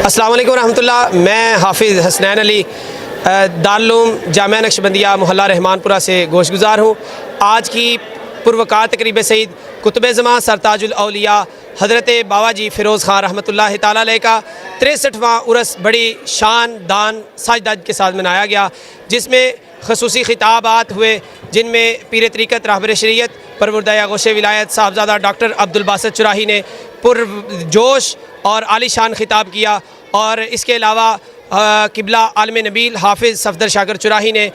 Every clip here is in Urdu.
السلام علیکم ورحمۃ اللہ. میں حافظ حسنین علی دارالعلوم جامعہ نقشبندیہ محلہ رحمان پورہ سے گوش گزار ہوں. آج کی پروقار تقریب سعید کتب زماں سرتاج الاولیاء حضرت بابا جی فیروز خان رحمۃ اللہ تعالیٰ علیہ کا 63واں عرس بڑی شان دان ساجداد کے ساتھ منایا گیا، جس میں خصوصی خطابات ہوئے، جن میں پیر طریقت راہبر شریعت پروردہ آغوش ولایت صاحبزادہ ڈاکٹر عبدالباسط چراہی نے پرجوش اور عالی شان خطاب کیا، اور اس کے علاوہ قبلہ عالم نبیل حافظ صفدر شاکر چراہی نے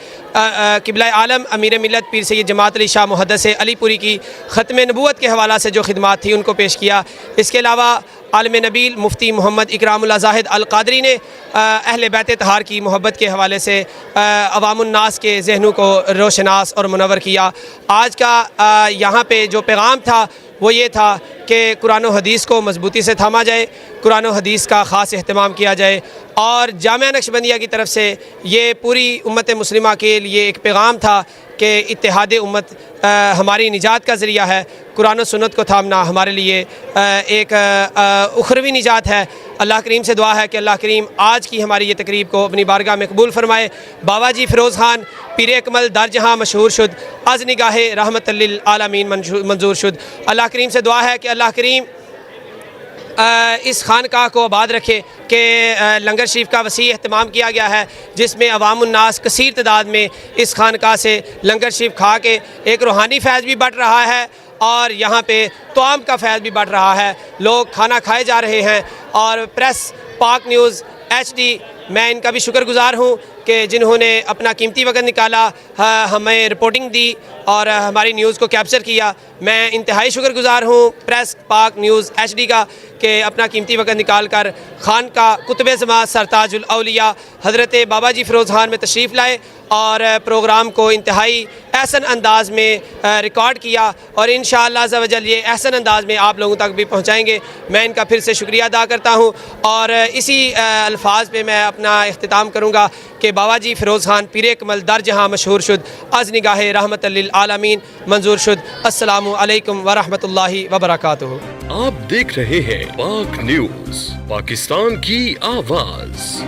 قبلہ عالم امیر ملت پیر سید جماعت علی شاہ محدث علی پوری کی ختم نبوت کے حوالہ سے جو خدمات تھی ان کو پیش کیا. اس کے علاوہ عالم نبیل مفتی محمد اکرام اللہ زاہد القادری نے اہل بیت طہار کی محبت کے حوالے سے عوام الناس کے ذہنوں کو روشناس اور منور کیا. آج کا یہاں پہ جو پیغام تھا وہ یہ تھا کہ قرآن و حدیث کو مضبوطی سے تھاما جائے، قرآن و حدیث کا خاص اہتمام کیا جائے، اور جامعہ نقشبندیہ کی طرف سے یہ پوری امت مسلمہ کے لیے ایک پیغام تھا کہ اتحاد امت ہماری نجات کا ذریعہ ہے. قرآن و سنت کو تھامنا ہمارے لیے ایک اخروی نجات ہے. اللہ کریم سے دعا ہے کہ اللہ کریم آج کی ہماری یہ تقریب کو اپنی بارگاہ میں قبول فرمائے. بابا جی فیروز خان پیر اکمل در جہاں مشہور شد، از نگاہ رحمت للعالمین منظور شد. اللہ کریم سے دعا ہے کہ اللہ کریم اس خانقاہ کو آباد رکھے کہ لنگر شریف کا وسیع اہتمام کیا گیا ہے، جس میں عوام الناس کثیر تعداد میں اس خانقاہ سے لنگر شریف کھا کے ایک روحانی فیض بھی بڑھ رہا ہے، اور یہاں پہ طعام کا فیض بھی بڑھ رہا ہے. لوگ کھانا کھائے جا رہے ہیں، اور پریس پاک نیوز HD میں ان کا بھی شکر گزار ہوں کہ جنہوں نے اپنا قیمتی وقت نکالا، ہمیں رپورٹنگ دی اور ہماری نیوز کو کیپچر کیا. میں انتہائی شکر گزار ہوں پریس پاک نیوز HD کا کہ اپنا قیمتی وقت نکال کر خان کا کتب زماں سرتاج الاولیاء حضرت بابا جی فیروز خان میں تشریف لائے اور پروگرام کو انتہائی احسن انداز میں ریکارڈ کیا، اور انشاءاللہ عز و جل یہ احسن انداز میں آپ لوگوں تک بھی پہنچائیں گے. میں ان کا پھر سے شکریہ ادا کرتا ہوں، اور اسی الفاظ پہ میں اپنا اختتام کروں گا کہ بابا جی فیروز خان پیر اکمل در جہاں مشہور شد، از نگاہ رحمت للعالمین منظور شد. السلام علیکم ورحمۃ اللہ وبرکاتہ. آپ دیکھ رہے ہیں پاک نیوز، پاکستان کی آواز.